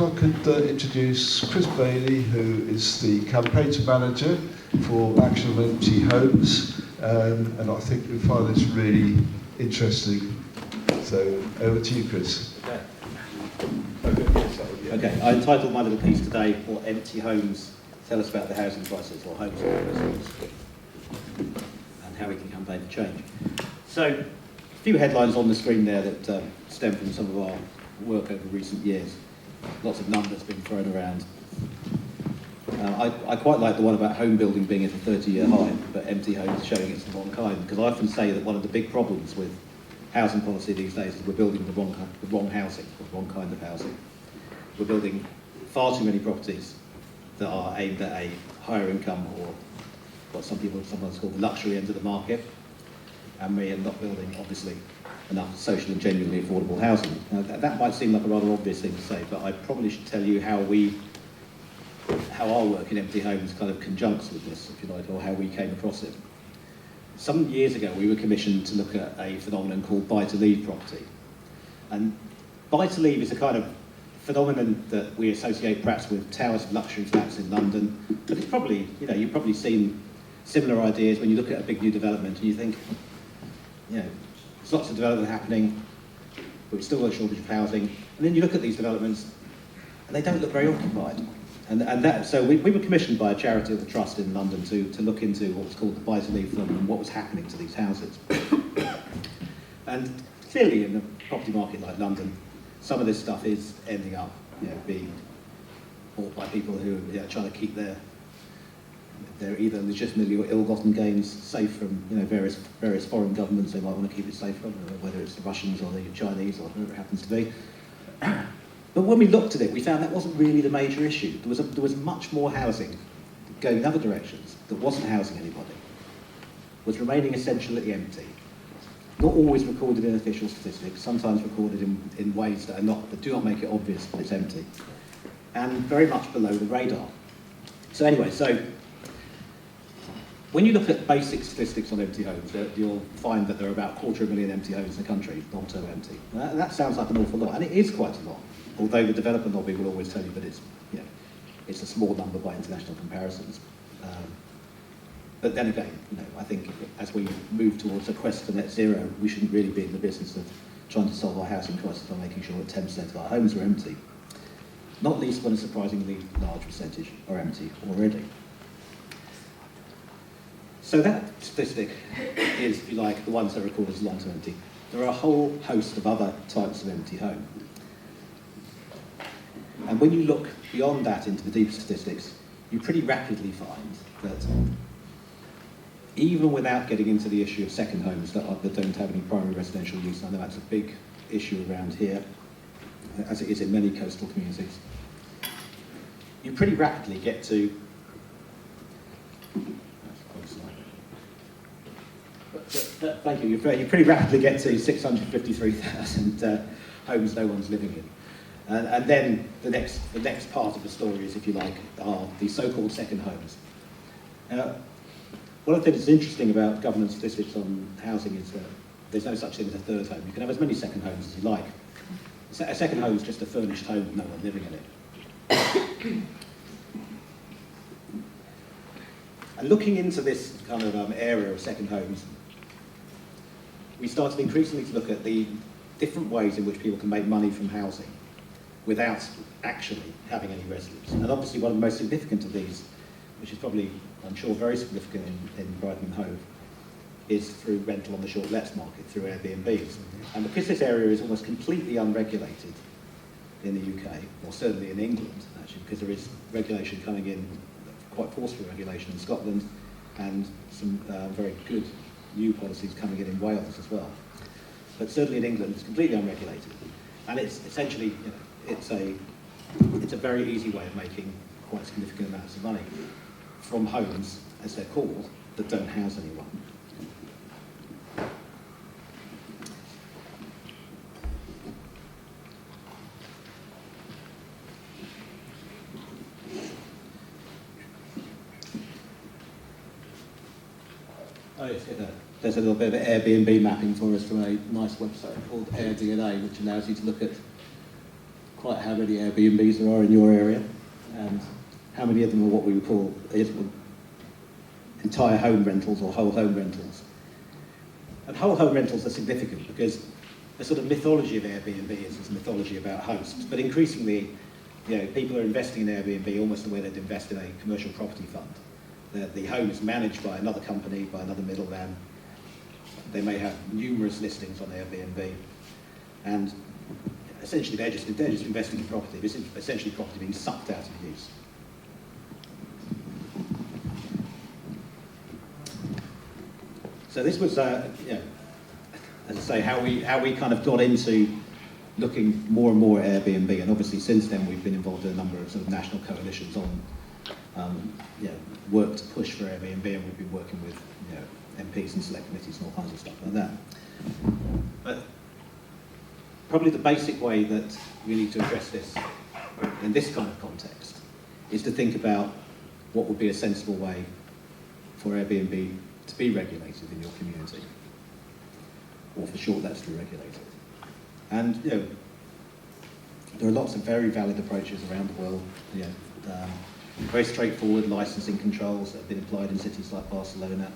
I could introduce Chris Bailey, who is the campaign manager for Action of Empty Homes, and I think you'll find this really interesting. So over to you, Chris. Okay, I entitled my little piece today, "What Empty Homes Tell Us About the Housing Crisis," or Homes and how we can campaign for change. So, a few headlines on the screen there that stem from some of our work over recent years. Lots of numbers being thrown around. I quite like the one about home building being at a 30-year high, but empty homes showing it's the wrong kind, because I often say that one of the big problems with housing policy these days is we're building the wrong housing, the wrong kind of housing. We're building far too many properties that are aimed at a higher income, or what some people sometimes call the luxury end of the market, and we are not building, obviously, enough social and genuinely affordable housing. Now, that might seem like a rather obvious thing to say, but I probably should tell you how our work in empty homes kind of conjuncts with this, if you like, or how we came across it. Some years ago, we were commissioned to look at a phenomenon called buy-to-leave property. And buy-to-leave is a kind of phenomenon that we associate perhaps with towers of luxury flats in London, but it's probably, you've probably seen similar ideas when you look at a big new development and you think, there's lots of development happening, but we've still got a shortage of housing. And then you look at these developments and they don't look very occupied. So we were commissioned by a charity or the trust in London to look into what was called the buy-to-leave phenomenon and what was happening to these houses. And clearly in a property market like London, some of this stuff is ending up being bought by people who are trying to keep their either legitimately or ill-gotten gains safe from various foreign governments they might want to keep it safe from, whether it's the Russians or the Chinese or whoever it happens to be. But when we looked at it, we found that wasn't really the major issue. There was much more housing going in other directions that wasn't housing anybody, was remaining essentially empty, not always recorded in official statistics, sometimes recorded in ways that do not make it obvious that it's empty, and very much below the radar. So anyway, when you look at basic statistics on empty homes, you'll find that there are about 250,000 empty homes in the country, long-term empty. That sounds like an awful lot, and it is quite a lot. Although the developer lobby will always tell you that it's a small number by international comparisons. But then again, I think as we move towards a quest for net zero, we shouldn't really be in the business of trying to solve our housing crisis by making sure that 10% of our homes are empty. Not least when a surprisingly large percentage are empty already. So that statistic is, if you like, the ones that are recorded as long-term empty. There are a whole host of other types of empty home. And when you look beyond that into the deeper statistics, you pretty rapidly find that even without getting into the issue of second homes that don't have any primary residential use, I know that's a big issue around here, as it is in many coastal communities, you pretty rapidly get to thank you. You pretty rapidly get to 653,000 homes no one's living in. And then the next part of the story is, if you like, are the so-called second homes. One of the things that's interesting about government statistics on housing is that there's no such thing as a third home. You can have as many second homes as you like. A second home is just a furnished home with no one living in it. And looking into this kind of area of second homes, we started increasingly to look at the different ways in which people can make money from housing without actually having any residence. And obviously one of the most significant of these, which is probably, I'm sure, very significant in Brighton and Hove, is through rental on the short lets market, through Airbnbs. And because this area is almost completely unregulated in the UK, or certainly in England, actually, because there is regulation coming in, quite forceful regulation in Scotland, and some very good new policies coming in Wales as well. But certainly in England, it's completely unregulated. And it's essentially, it's a very easy way of making quite significant amounts of money from homes, as they're called, that don't house anyone. There's a little bit of Airbnb mapping for us from a nice website called AirDNA, which allows you to look at quite how many Airbnbs there are in your area, and how many of them are what we would call entire home rentals or whole home rentals. And whole home rentals are significant because the sort of mythology of Airbnb is this mythology about hosts, but increasingly, people are investing in Airbnb almost the way they'd invest in a commercial property fund. The home is managed by another company, by another middleman. They may have numerous listings on Airbnb, and essentially they're just investing in property. This is essentially property being sucked out of use. So this was, as I say, how we kind of got into looking more and more at Airbnb, and obviously since then we've been involved in a number of sort of national coalitions on work to push for Airbnb, and we've been working with MPs and select committees and all kinds of stuff like that. But probably the basic way that we need to address this in this kind of context is to think about what would be a sensible way for Airbnb to be regulated in your community, or for short, that's to be regulated. And there are lots of very valid approaches around the world. Very straightforward licensing controls that have been applied in cities like Barcelona.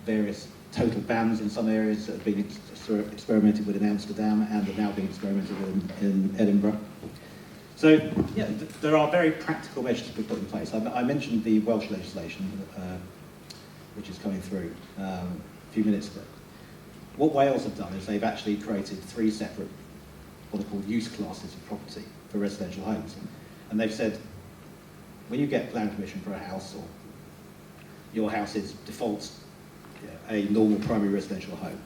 Various total bans in some areas that have been experimented with in Amsterdam and are now being experimented with in Edinburgh. So, there are very practical measures to be put in place. I mentioned the Welsh legislation, which is coming through a few minutes ago. What Wales have done is they've actually created 3 separate, what are called use classes of property for residential homes. And they've said, when you get planning permission for a house, or your house is default a normal primary residential home,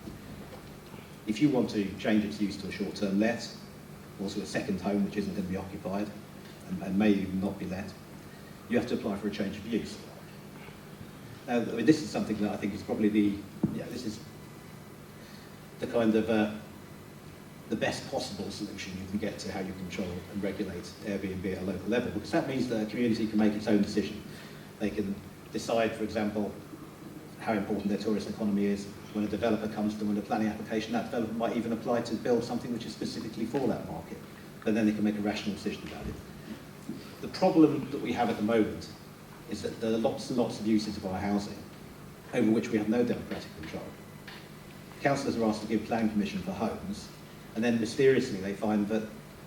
if you want to change its use to a short-term let, also a second home which isn't going to be occupied and may even not be let, you have to apply for a change of use. Now, this is something that I think is probably this is the kind of the best possible solution you can get to how you control and regulate Airbnb at a local level, because that means that a community can make its own decision. They can decide, for example, how important their tourist economy is. When a developer comes to them with a planning application, that developer might even apply to build something which is specifically for that market, but then they can make a rational decision about it. The problem that we have at the moment is that there are lots and lots of uses of our housing over which we have no democratic control. Councillors are asked to give planning permission for homes, and then mysteriously they find that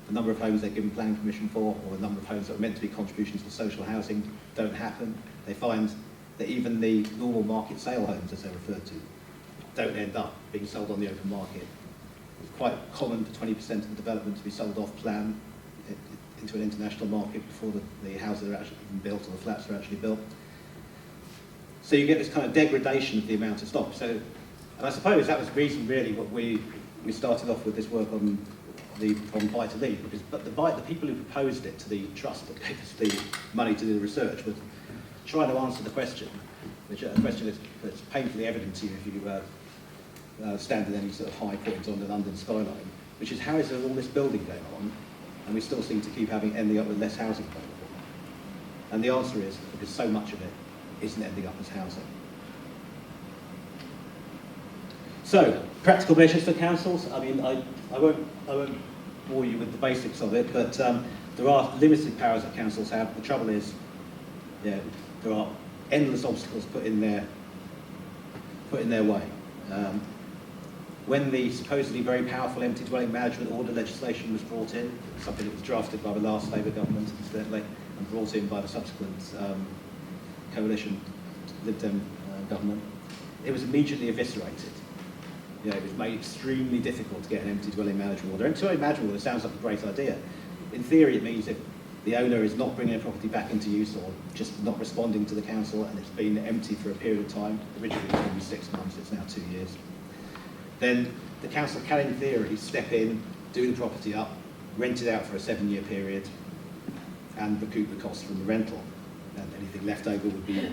the number of homes they're given planning permission for, or the number of homes that are meant to be contributions to social housing, don't happen. They find that even the normal market sale homes, as they're referred to, don't end up being sold on the open market. It's quite common for 20% of the development to be sold off plan into an international market before the houses are actually built or the flats are actually built. So you get this kind of degradation of the amount of stock. So, and I suppose that was the reason really what we started off with this work on Buy to Lead, because the people who proposed it to the trust that gave us the money to do the research was trying to answer the question, which a question that's painfully evident to you if you stand at any sort of high point on the London skyline, which is how is there all this building going on and we still seem to keep ending up with less housing available? And the answer is because so much of it isn't ending up as housing. So, practical measures for councils. I mean, I won't bore you with the basics of it, but there are limited powers that councils have. The trouble is, there are endless obstacles put in their way. When the supposedly very powerful empty dwelling management order legislation was brought in, something that was drafted by the last Labour government, incidentally, and brought in by the subsequent coalition Lib Dem government, it was immediately eviscerated. It was made extremely difficult to get an empty dwelling management order. Empty dwelling management order sounds like a great idea. In theory, it means if the owner is not bringing a property back into use or just not responding to the council and it's been empty for a period of time, originally it was only 6 months, it's now 2 years, then the council can, in theory, step in, do the property up, rent it out for a 7-year period, and recoup the cost from the rental. And anything left over would be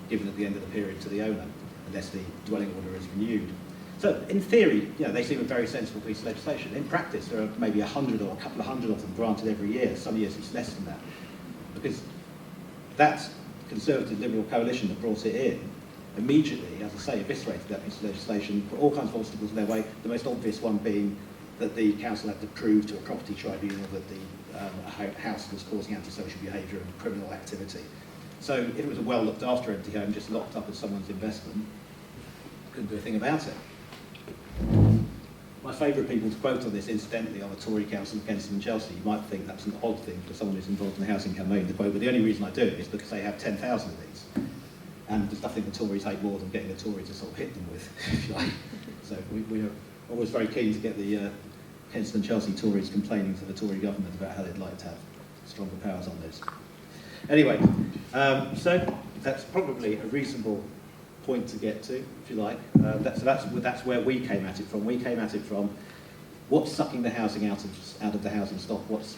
given at the end of the period to the owner, unless the dwelling order is renewed. So, in theory, they seem a very sensible piece of legislation. In practice, there are maybe 100 or a couple of hundred of them granted every year. Some years it's less than that. Because that Conservative Liberal coalition that brought it in immediately, as I say, eviscerated that piece of legislation, put all kinds of obstacles in their way, the most obvious one being that the council had to prove to a property tribunal that the house was causing antisocial behaviour and criminal activity. So if it was a well looked after empty home, just locked up as someone's investment, couldn't do a thing about it. My favourite people to quote on this, incidentally, are the Tory council of Kensington and Chelsea. You might think that's an odd thing for someone who's involved in the housing campaign to quote, but the only reason I do it is because they have 10,000 of these. And there's nothing the Tories hate more than getting the Tories to sort of hit them with, if you like. So we're always very keen to get the Kensington and Chelsea Tories complaining to the Tory government about how they'd like to have stronger powers on this. Anyway, so that's probably a reasonable point to get to, if you like. That's where we came at it from. We came at it from what's sucking the housing out of the housing stock, what's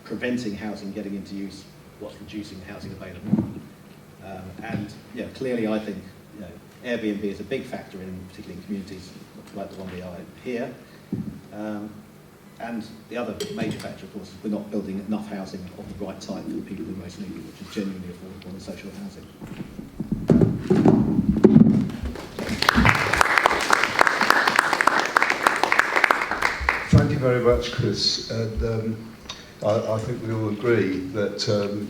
preventing housing getting into use, what's reducing housing available. And clearly I think Airbnb is a big factor, particularly in communities like the one we are here. And the other major factor, of course, is we're not building enough housing of the right type for the people who most need it, which is genuinely affordable and social housing. Thank you very much, Chris. And I think we all agree that to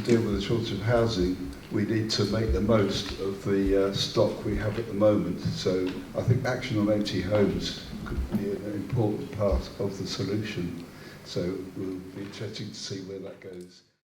deal with the shortage of housing, we need to make the most of the stock we have at the moment. So I think action on empty homes could be an important part of the solution. So it will be interesting to see where that goes.